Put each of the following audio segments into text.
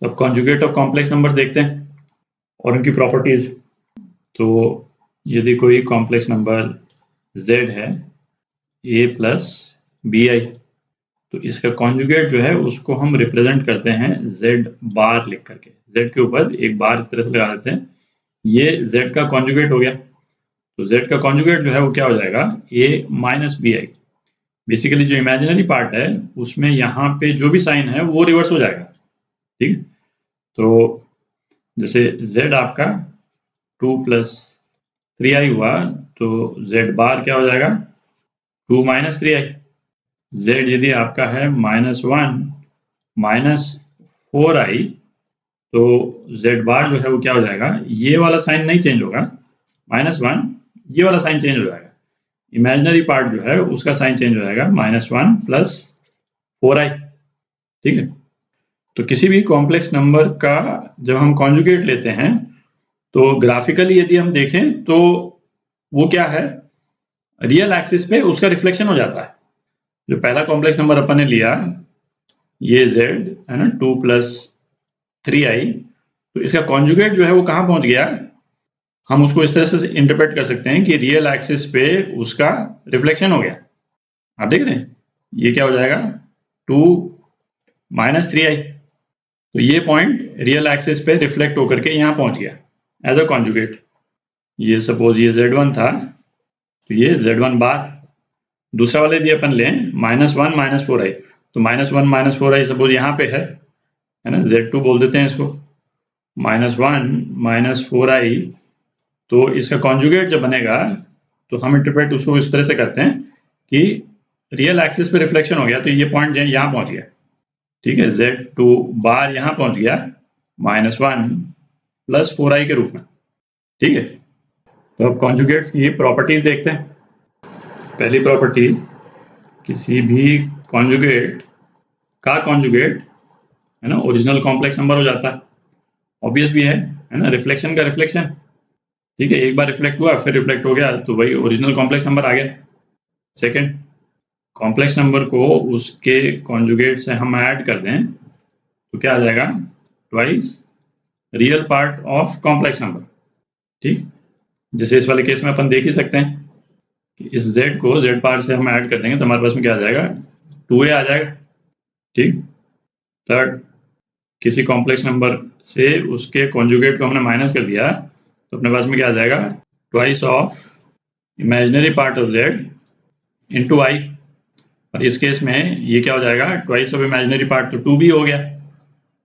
तो अब conjugate of complex number देखते हैं और उनकी प्रॉपर्टीज। तो यदि कोई कॉम्प्लेक्स नंबर z है a प्लस बी आई, तो इसका कॉन्जुगेट जो है उसको हम रिप्रेजेंट करते हैं z बार लिख करके। z के ऊपर एक बार इस तरह से लगा देते हैं, ये z का कॉन्जुगेट हो गया। तो z का कॉन्जुगेट जो है वो क्या हो जाएगा, a minus B I. Basically जो इमेजिनरी पार्ट है उसमें यहाँ पे जो भी साइन है वो रिवर्स हो जाएगा, ठीक है। तो जैसे z आपका 2 प्लस 3i हुआ, तो z बार क्या हो जाएगा, 2 माइनस 3i। z यदि आपका है -1 माइनस 4i, तो z बार जो है वो क्या हो जाएगा, ये वाला साइन नहीं चेंज होगा, -1, ये वाला साइन चेंज हो जाएगा। इमेजिनरी पार्ट जो है उसका साइन चेंज हो जाएगा, -1 प्लस 4i, ठीक है। तो किसी भी कॉम्प्लेक्स नंबर का जब हम कॉन्जुगेट लेते हैं तो ग्राफिकली यदि हम देखें तो वो क्या है, रियल एक्सिस पे उसका रिफ्लेक्शन हो जाता है। जो पहला कॉम्प्लेक्स नंबर अपन ने लिया, ये z है ना, 2 प्लस 3i, तो इसका कॉन्जुगेट जो है वो कहाँ पहुंच गया, हम उसको इस तरह से इंटरप्रेट कर सकते हैं कि रियल एक्सिस पे उसका रिफ्लेक्शन हो गया। आप देख रहे हैं, ये क्या हो जाएगा, 2 माइनस 3i। तो ये पॉइंट रियल एक्सिस पे रिफ्लेक्ट होकर के यहाँ पहुंच गया एज अ कॉन्जुगेट। ये सपोज ये z1 था, तो ये z1 बार। दूसरा वाले यदि अपन लें -1 माइनस 4i, तो -1 माइनस 4i सपोज यहाँ पे है ना, z2 बोल देते हैं इसको। -1 माइनस 4i, तो इसका कॉन्जुगेट जब बनेगा तो हम इंटरप्रेट उसको इस तरह से करते हैं कि रियल एक्सिस पे रिफ्लेक्शन हो गया, तो ये पॉइंट यहाँ पहुंच गया, ठीक है। z2 बार यहाँ पहुंच गया -1 प्लस 4i के रूप में, ठीक है। तो अब कॉन्जुगेट्स की प्रॉपर्टीज देखते हैं। पहली प्रॉपर्टी, किसी भी कॉन्जुगेट का कॉन्जुगेट है ना ओरिजिनल कॉम्प्लेक्स नंबर हो जाता है। ऑब्वियस भी है ना, रिफ्लेक्शन का रिफ्लेक्शन, ठीक है। एक बार रिफ्लेक्ट हुआ फिर रिफ्लेक्ट हो गया, तो वही ओरिजिनल कॉम्प्लेक्स नंबर आ गया। सेकंड, कॉम्प्लेक्स नंबर को उसके कॉन्जुगेट से हम ऐड कर दें तो क्या आ जाएगा, twice real part of complex number, ठीक। जैसे इस वाले केस में अपन देख ही सकते हैं कि इस z को z पार्ट से हम ऐड कर देंगे तो हमारे पास में क्या आ जाएगा, 2a आ जाएगा, ठीक। थर्ड, किसी कॉम्प्लेक्स नंबर से उसके कॉन्जुगेट को हमने माइनस कर दिया तो अपने पास में क्या आ जाएगा, twice of imaginary part of z into i. और इस केस में ये क्या हो जाएगा, ट्वाइस ऑफ इमेजिनरी पार्ट तो 2b हो गया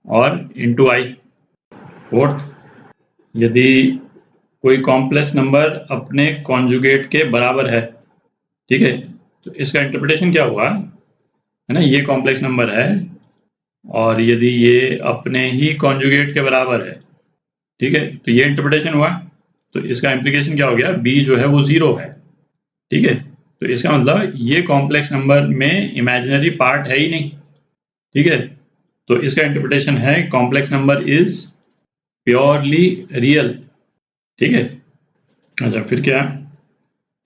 और इंटू आई। फोर्थ, यदि कोई कॉम्प्लेक्स नंबर अपने कॉन्जुगेट के बराबर है, ठीक है, तो इसका इंटरप्रिटेशन क्या हुआ, है ना, ये कॉम्प्लेक्स नंबर है और यदि ये अपने ही कॉन्जुगेट के बराबर है, ठीक है, तो ये इंटरप्रिटेशन हुआ। तो इसका इम्प्लीकेशन क्या हो गया, b जो है वो 0 है, ठीक है। तो इसका मतलब ये कॉम्प्लेक्स नंबर में इमेजिनरी पार्ट है ही नहीं, ठीक है। तो इसका इंटरप्रिटेशन है complex number is purely real, ठीक है। अच्छा, फिर क्या,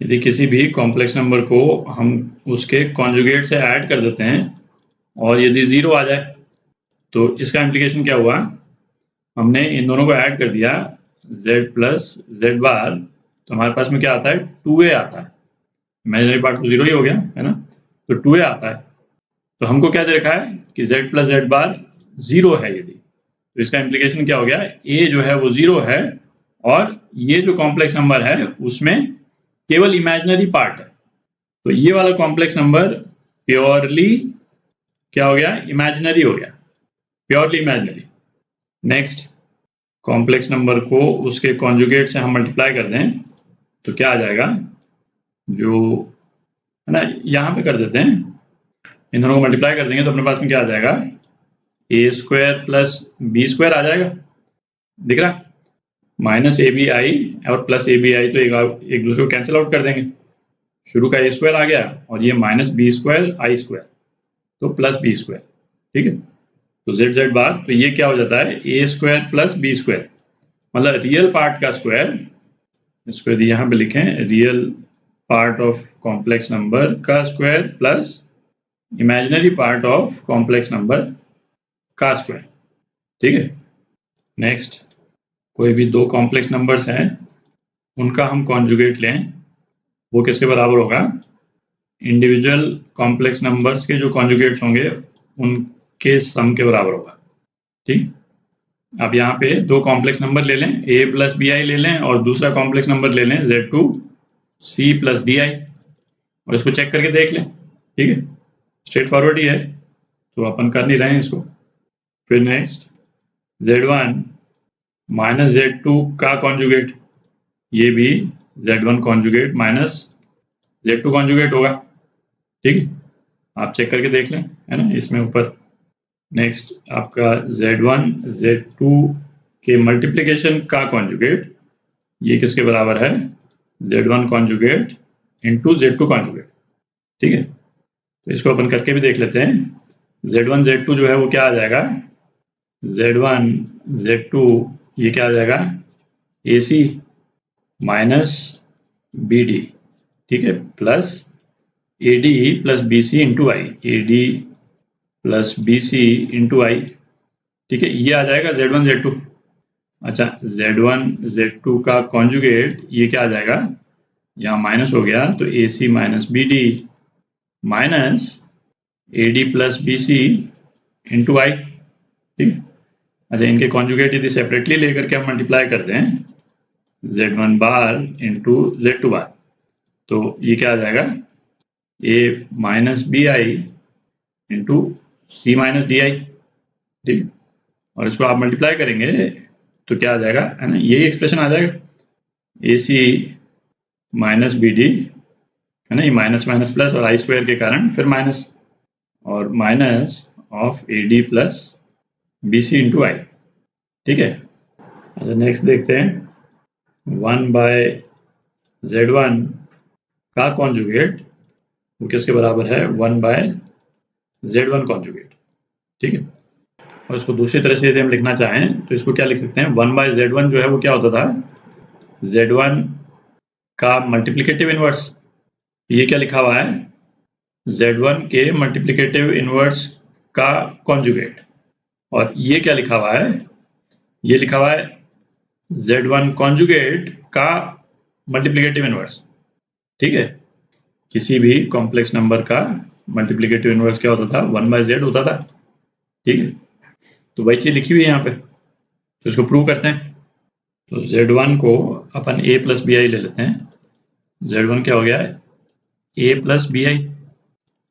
यदि किसी भी कॉम्प्लेक्स नंबर को हम उसके कॉन्जुगेट से ऐड कर देते हैं और यदि 0 आ जाए तो इसका इम्प्लीकेशन क्या हुआ, हमने इन दोनों को ऐड कर दिया z प्लस z बार, तो हमारे पास में क्या आता है, 2a आता है। इमेजिनरी पार्ट तो 0 ही हो गया है ना, तो 2a आता है। तो हमको क्या दे रखा है कि z प्लस z बार 0 है यदि, तो इसका इम्प्लीकेशन क्या हो गया, a जो है वो 0 है और ये जो कॉम्प्लेक्स नंबर है उसमें केवल इमेजिनरी पार्ट है। तो ये वाला कॉम्प्लेक्स नंबर प्योरली क्या हो गया, इमेजिनरी हो गया, purely imaginary. Next, complex number को उसके कॉन्जुगेट से हम मल्टीप्लाई कर दें तो क्या आ जाएगा, जो है ना, यहाँ पे कर देते हैं, इन दोनों को मल्टीप्लाई कर देंगे तो अपने पास में क्या आ जाएगा, a square plus b square आ जाएगा, दिख रहा, माइनस ए बी आई और प्लस ए बी आई तो एक दूसरे को कैंसिल आउट कर देंगे। शुरू का a स्क्वायर आ गया और ये माइनस बी स्क्वायर आई स्क्वायर, तो प्लस बी स्क्वायर, ठीक है। तो z z बार, तो ये क्या हो जाता है, a square plus B square, मतलब रियल पार्ट का स्क्वायर। इसको यदि यहाँ पे लिखें, real part of complex number का square plus imaginary part of complex number का स्क्वायर, ठीक है। नेक्स्ट, कोई भी दो कॉम्प्लेक्स नंबर्स हैं, उनका हम कॉन्जुगेट लें, वो किसके बराबर होगा? इंडिविजुअल कॉम्प्लेक्स नंबर्स के जो कॉन्जुगेट्स होंगे उनके सम के बराबर होगा। ठीक, अब यहाँ पे दो कॉम्प्लेक्स नंबर ले लें, a प्लस बी आई ले लें, और दूसरा कॉम्प्लेक्स नंबर ले लें z2c प्लस डी आई, और इसको चेक करके देख लें। ठीक है, स्ट्रेट फॉरवर्ड ही है, तो अपन कर नहीं रहे हैं इसको। फिर नेक्स्ट, z1 माइनस z2 का कॉन्जुगेट, ये भी z1 conjugate minus z2 conjugate होगा। ठीक है, आप चेक करके देख लें, है ना, इसमें ऊपर। नेक्स्ट, आपका z1 z2 के मल्टीप्लिकेशन का कॉन्जुगेट, ये किसके बराबर है? z1 conjugate into z2 conjugate. ठीक है, तो इसको अपन करके भी देख लेते हैं। z1 z2 जो है वो क्या आ जाएगा? z1 z2 ये क्या आ जाएगा? AC माइनस BD, ठीक है, plus AD plus BC into i, AD plus BC into i. ठीक है, ये आ जाएगा z1 z2। अच्छा, z1 z2 का कॉन्जुगेट ये क्या आ जाएगा? यहाँ माइनस हो गया तो AC minus BD minus AD plus BC into i. ठीक, अच्छा, इनके कॉन्जुगेट यदि सेपरेटली लेकर के हम मल्टीप्लाई करते हैं z1 बार इंटू z2 बार, तो ये क्या आ जाएगा? A minus B I into C minus D I. ठीक, और इसको आप मल्टीप्लाई करेंगे तो क्या आ जाएगा, है ना, यही एक्सप्रेशन आ जाएगा, AC माइनस बी डी, है ना, ये माइनस माइनस प्लस और आई स्क्वायर के कारण फिर माइनस, और minus of AD plus BC into i. ठीक है, अच्छा, नेक्स्ट देखते हैं, 1 बाय z1 का कॉन्जुगेट वो किसके बराबर है? 1 बाय z1 कॉन्जुगेट। ठीक है, और इसको दूसरी तरह से यदि हम लिखना चाहें तो इसको क्या लिख सकते हैं? 1 बाय z1 जो है वो क्या होता था? z1 का मल्टीप्लिकेटिव इनवर्स, ये क्या लिखा हुआ है? z1 के मल्टीप्लिकेटिव इनवर्स का कॉन्जुगेट, और ये क्या लिखा हुआ है? ये लिखा हुआ है z1 कॉन्जुगेट का मल्टीप्लिकेटिव इनवर्स। ठीक है, किसी भी कॉम्प्लेक्स नंबर का मल्टीप्लिकेटिव इनवर्स क्या होता था? 1 बाय z होता था। ठीक है, तो वही चीज लिखी हुई है यहाँ पे, तो इसको प्रूव करते हैं। तो z1 को अपन a प्लस बी आई ले लेते हैं। z1 क्या हो गया है? a plus B I,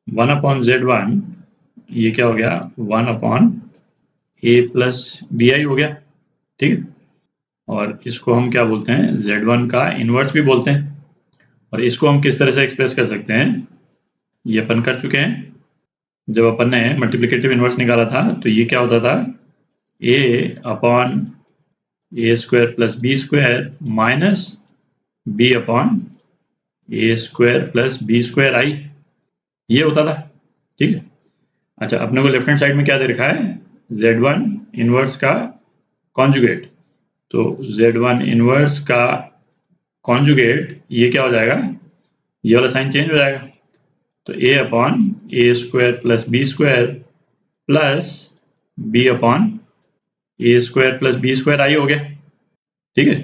1 upon z1 ये क्या हो गया? 1 upon a plus B I हो गया। ठीक है, और इसको हम क्या बोलते हैं? z1 का इनवर्स भी बोलते हैं। और इसको हम किस तरह से एक्सप्रेस कर सकते हैं? ये अपन कर चुके हैं, जब अपन ने मल्टीप्लिकेटिव इनवर्स निकाला था तो ये क्या होता था? a upon A square plus B square minus b upon A square plus B square i, ये होता था। ठीक है, अच्छा, अपने को लेफ्ट हैंड साइड में क्या दे रखा है? z1 इनवर्स का कॉन्जुगेट, तो z1 इनवर्स का कॉन्जुगेट ये क्या हो जाएगा? ये वाला साइन चेंज हो जाएगा, तो a upon A square plus B square plus b upon A square plus B square i हो गया। ठीक है,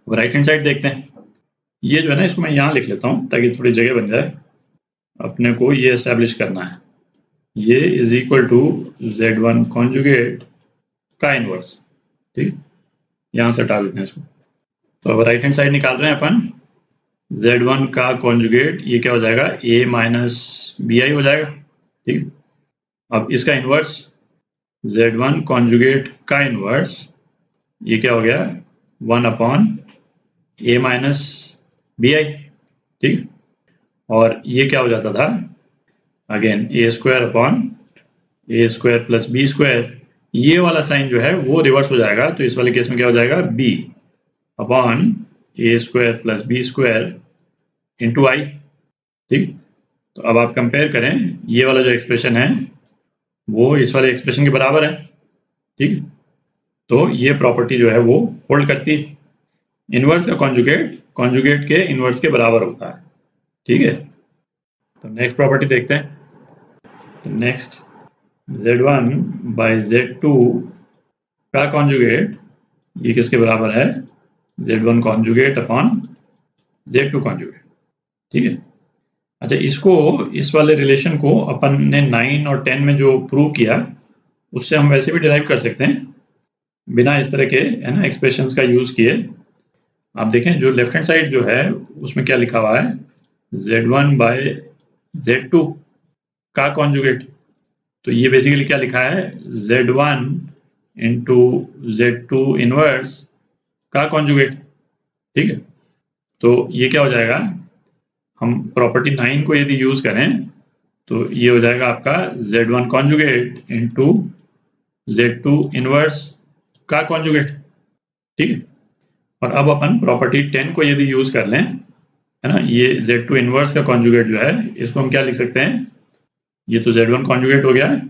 अब राइट हैंड साइड देखते हैं। ये जो है ना, इसको मैं यहाँ लिख लेता हूँ ताकि थोड़ी जगह बन जाए। अपने को ये एस्टेब्लिश करना है, ये is equal to z1 conjugate का इनवर्स। ठीक, यहाँ से हटा देते हैं इसको। तो अब राइट हैंड साइड निकाल रहे हैं अपन, z1 का कॉन्जुगेट ये क्या हो जाएगा? a माइनस बी आई हो जाएगा। ठीक, अब इसका इनवर्स z1 कॉन्जुगेट का इनवर्स ये क्या हो गया? 1 upon a minus B I. ठीक, और ये क्या हो जाता था? Again A square upon A square plus B square, ये वाला साइन जो है वो रिवर्स हो जाएगा, तो इस वाले केस में क्या हो जाएगा? b upon A square plus B square into i. ठीक, तो अब आप कंपेयर करें, ये वाला जो एक्सप्रेशन है वो इस वाले एक्सप्रेशन के बराबर है। ठीक, तो ये प्रॉपर्टी जो है वो होल्ड करती है, इनवर्स का कॉन्जुगेट कॉन्जुगेट के इनवर्स के बराबर होता है। ठीक है, तो नेक्स्ट प्रॉपर्टी देखते हैं। तो नेक्स्ट, z1 बाय z2 का कॉन्जुगेट ये किसके बराबर है, Z1 conjugate upon Z2 conjugate. ठीक है। अच्छा, इसको, इस वाले रिलेशन को अपन ने 9 और 10 में जो प्रूव किया उससे हम वैसे भी डिराइव कर सकते हैं बिना इस तरह के, है ना, एक्सप्रेशंस का यूज किए। आप देखें जो लेफ्ट हैंड साइड जो है उसमें क्या लिखा हुआ है, Z1 बाय Z2 का कॉन्जुगेट। तो ये बेसिकली क्या लिखा है, Z1 इंटू Z2 इनवर्स का कॉन्जुगेट। ठीक है। तो ये क्या हो जाएगा, हम प्रॉपर्टी 9 को यदि यूज करें तो ये हो जाएगा आपका Z1 conjugate into Z2 inverse का कॉन्जुगेट। ठीक है। और अब अपन प्रॉपर्टी 10 को यदि यूज कर लें, है ना, ये Z2 इनवर्स का कॉन्जुगेट जो है इसको हम क्या लिख सकते हैं, ये तो Z1 कॉन्जुगेट हो गया,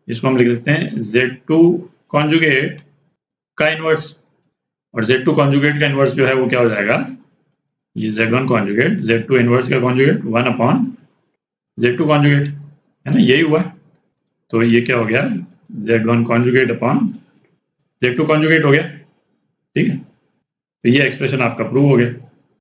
इसको हम लिख सकते हैं Z2 कॉन्जुगेट का इनवर्स। और Z2 कॉन्जुगेट का इनवर्स जो है वो क्या हो जाएगा, ये Z1 कॉन्जुगेट Z2 इनवर्स का कॉन्जुगेट 1 अपॉन Z2 कॉन्जुगेट, है ना, यही हुआ। तो ये क्या हो गया, Z1 conjugate upon Z2 conjugate हो गया। ठीक है। तो ये एक्सप्रेशन आपका प्रूव हो गया।